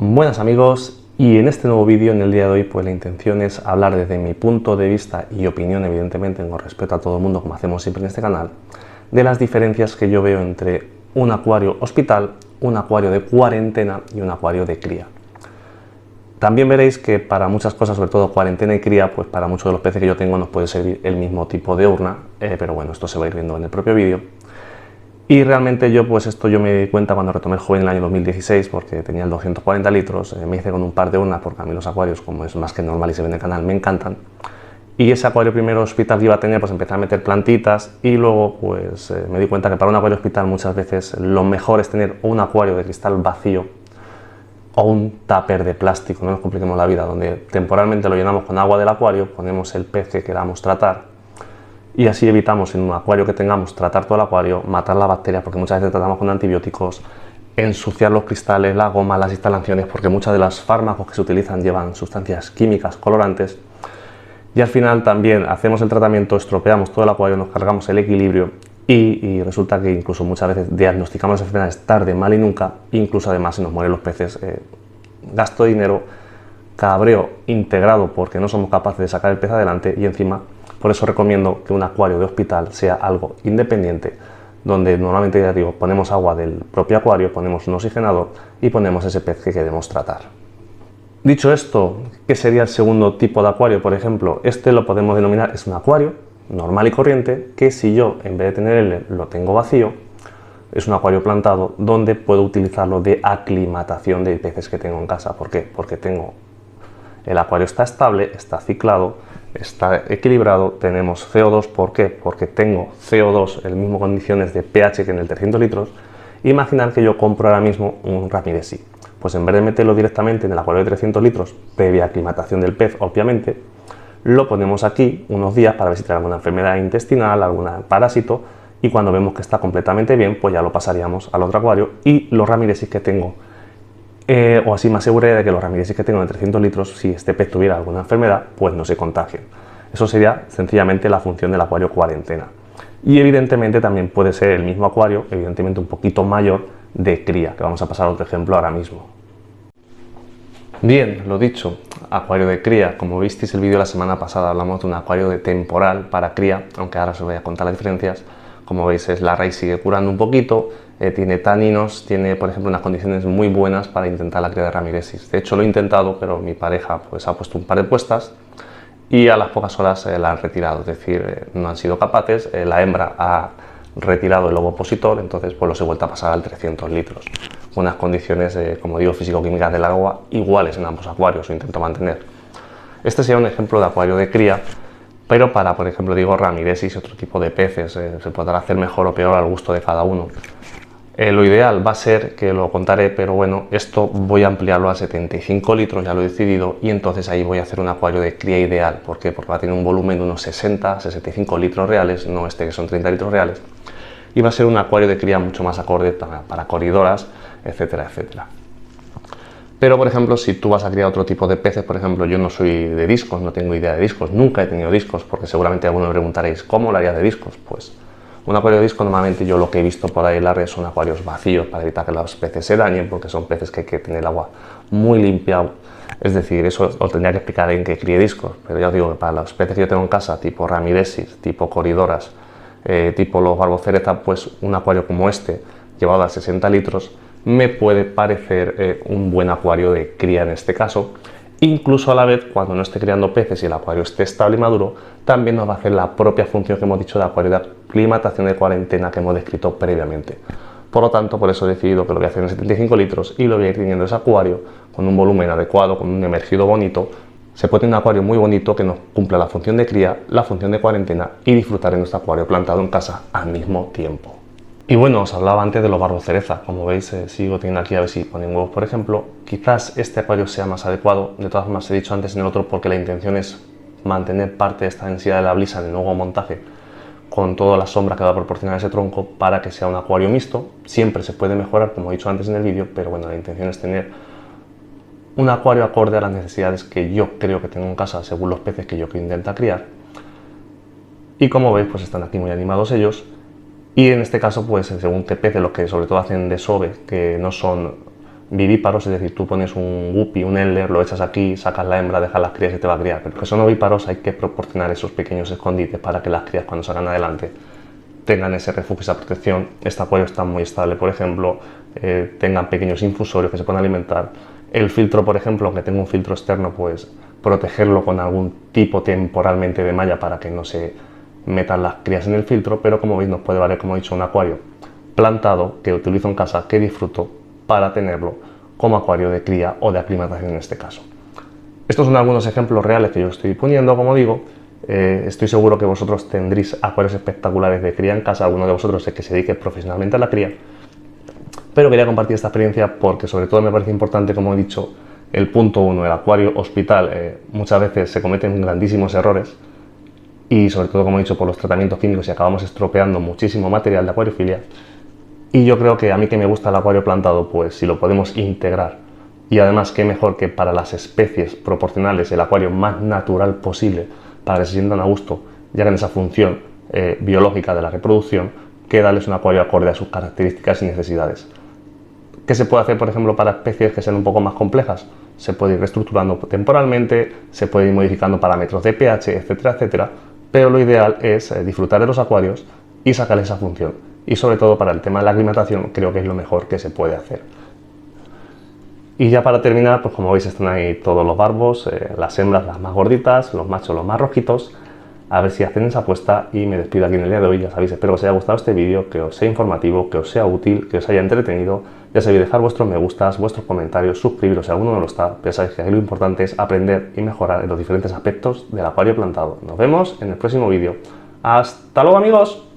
Buenas amigos, y en este nuevo vídeo, en el día de hoy, pues la intención es hablar desde mi punto de vista y opinión, evidentemente con respeto a todo el mundo, como hacemos siempre en este canal, de las diferencias que yo veo entre un acuario hospital, un acuario de cuarentena y un acuario de cría. También veréis que para muchas cosas, sobre todo cuarentena y cría, pues para muchos de los peces que yo tengo nos puede servir el mismo tipo de urna, pero bueno, esto se va a ir viendo en el propio vídeo. Y realmente yo me di cuenta cuando retomé el hobby en el año 2016, porque tenía el 240 litros, me hice con un par de urnas, porque a mí los acuarios, como es más que normal y se ve en el canal, me encantan. Y ese acuario primero hospital que iba a tener, pues empecé a meter plantitas y luego pues me di cuenta que para un acuario hospital muchas veces lo mejor es tener un acuario de cristal vacío o un tupper de plástico, no nos compliquemos la vida, donde temporalmente lo llenamos con agua del acuario, ponemos el pez que queramos tratar y así evitamos en un acuario que tengamos tratar todo el acuario, matar las bacterias, porque muchas veces tratamos con antibióticos, ensuciar los cristales, la goma, las instalaciones, porque muchas de las fármacos que se utilizan llevan sustancias químicas, colorantes, y al final también hacemos el tratamiento, estropeamos todo el acuario, nos cargamos el equilibrio y resulta que incluso muchas veces diagnosticamos las enfermedades tarde, mal y nunca, incluso además se nos mueren los peces. Gasto de dinero, cabreo integrado porque no somos capaces de sacar el pez adelante y encima por eso recomiendo que un acuario de hospital sea algo independiente, donde normalmente, ya digo, ponemos agua del propio acuario, ponemos un oxigenador y ponemos ese pez que queremos tratar. Dicho esto, ¿qué sería el segundo tipo de acuario? Por ejemplo, este lo podemos denominar, es un acuario normal y corriente, que si yo en vez de tener lo tengo vacío, es un acuario plantado donde puedo utilizarlo de aclimatación de peces que tengo en casa. ¿Por qué? Porque el acuario está estable, está ciclado, está equilibrado, tenemos CO2. ¿Por qué? Porque tengo CO2 en las mismas condiciones de pH que en el 300 litros. Imaginar que yo compro ahora mismo un Ramirezi. Pues en vez de meterlo directamente en el acuario de 300 litros, previa aclimatación del pez, obviamente, lo ponemos aquí unos días para ver si trae alguna enfermedad intestinal, algún parásito, y cuando vemos que está completamente bien, pues ya lo pasaríamos al otro acuario y los Ramirezis que tengo, o así me aseguré de que los Ramirezis que tengo de 300 litros, si este pez tuviera alguna enfermedad, pues no se contagien. Eso sería sencillamente la función del acuario cuarentena. Y evidentemente también puede ser el mismo acuario, evidentemente un poquito mayor, de cría, que vamos a pasar a otro ejemplo ahora mismo. Bien, lo dicho, acuario de cría. Como visteis el vídeo la semana pasada, hablamos de un acuario de temporal para cría, aunque ahora os voy a contar las diferencias. Como veis, la raíz sigue curando un poquito, tiene taninos, tiene por ejemplo unas condiciones muy buenas para intentar la cría de Ramirezis. De hecho lo he intentado, pero mi pareja pues ha puesto un par de puestas y a las pocas horas la han retirado, es decir, no han sido capaces, la hembra ha retirado el ovopositor, entonces pues los he vuelto a pasar al 300 litros. Unas condiciones, como digo, físico-químicas del agua iguales en ambos acuarios, o intento mantener. Este sería un ejemplo de acuario de cría, pero para, por ejemplo, digo, Ramirezis y otro tipo de peces, se podrá hacer mejor o peor al gusto de cada uno. Lo ideal va a ser, que lo contaré, pero bueno, esto voy a ampliarlo a 75 litros, ya lo he decidido, y entonces ahí voy a hacer un acuario de cría ideal. ¿Por qué? Porque va a tener un volumen de unos 60-65 litros reales, no este que son 30 litros reales, y va a ser un acuario de cría mucho más acorde para corridoras, etcétera, etcétera. Pero, por ejemplo, si tú vas a criar otro tipo de peces, por ejemplo, yo no soy de discos, no tengo idea de discos, nunca he tenido discos, porque seguramente algunos me preguntaréis, ¿cómo lo harías de discos? Pues un acuario de disco, normalmente yo lo que he visto por ahí en la red son acuarios vacíos para evitar que los peces se dañen, porque son peces que hay que tener el agua muy limpiado. Es decir, eso os tendría que explicar en que críe discos, pero ya os digo que para los peces que yo tengo en casa, tipo Ramirezis, tipo corridoras, tipo los Barbocereza, pues un acuario como este, llevado a 60 litros, me puede parecer un buen acuario de cría en este caso. Incluso a la vez, cuando no esté criando peces y el acuario esté estable y maduro, también nos va a hacer la propia función que hemos dicho de acuario de aclimatación de cuarentena que hemos descrito previamente. Por lo tanto, por eso he decidido que lo voy a hacer en 75 litros y lo voy a ir teniendo ese acuario con un volumen adecuado, con un emergido bonito. Se puede tener un acuario muy bonito que nos cumpla la función de cría, la función de cuarentena y disfrutar de nuestro acuario plantado en casa al mismo tiempo. Y bueno, os hablaba antes de los barbocereza. Como veis, sigo teniendo aquí a ver si ponen huevos, por ejemplo. Quizás este acuario sea más adecuado. De todas formas, he dicho antes en el otro porque la intención es mantener parte de esta densidad de la blisa en el nuevo montaje con toda la sombra que va a proporcionar ese tronco para que sea un acuario mixto. Siempre se puede mejorar, como he dicho antes en el vídeo, pero bueno, la intención es tener un acuario acorde a las necesidades que yo creo que tengo en casa según los peces que yo intento criar. Y como veis, pues están aquí muy animados ellos. Y en este caso, pues según qué peces, los que sobre todo hacen desove, que no son vivíparos, es decir, tú pones un guppy, un elder, lo echas aquí, sacas la hembra, dejas las crías y te va a criar. Pero que son ovíparos hay que proporcionar esos pequeños escondites para que las crías cuando salgan adelante tengan ese refugio, esa protección. Este acuario está muy estable, por ejemplo, tengan pequeños infusorios que se puedan alimentar. El filtro, por ejemplo, aunque tenga un filtro externo, pues protegerlo con algún tipo temporalmente de malla para que no se metan las crías en el filtro, pero como veis nos puede valer, como he dicho, un acuario plantado que utilizo en casa, que disfruto, para tenerlo como acuario de cría o de aclimatación en este caso. Estos son algunos ejemplos reales que yo estoy poniendo, como digo. Estoy seguro que vosotros tendréis acuarios espectaculares de cría en casa, alguno de vosotros es que se dedique profesionalmente a la cría, pero quería compartir esta experiencia porque sobre todo me parece importante, como he dicho, el punto 1, el acuario hospital. Muchas veces se cometen grandísimos errores y sobre todo, como he dicho, por los tratamientos químicos y acabamos estropeando muchísimo material de acuariofilia. Y yo creo que a mí, que me gusta el acuario plantado, pues si lo podemos integrar, y además qué mejor que para las especies proporcionales el acuario más natural posible para que se sientan a gusto, ya que en esa función biológica de la reproducción, que darles un acuario acorde a sus características y necesidades. ¿Qué se puede hacer, por ejemplo, para especies que sean un poco más complejas? Se puede ir reestructurando temporalmente, se puede ir modificando parámetros de pH, etcétera, etcétera, pero lo ideal es disfrutar de los acuarios y sacarles esa función. Y sobre todo para el tema de la aclimatación creo que es lo mejor que se puede hacer. Y ya para terminar, pues como veis están ahí todos los barbos, las hembras las más gorditas, los machos los más rojitos. A ver si hacen esa apuesta y me despido aquí en el día de hoy. Ya sabéis, espero que os haya gustado este vídeo, que os sea informativo, que os sea útil, que os haya entretenido. Ya sabéis, dejar vuestros me gustas, vuestros comentarios, suscribiros si alguno no lo está. Pero sabéis que aquí lo importante es aprender y mejorar en los diferentes aspectos del acuario plantado. Nos vemos en el próximo vídeo. ¡Hasta luego, amigos!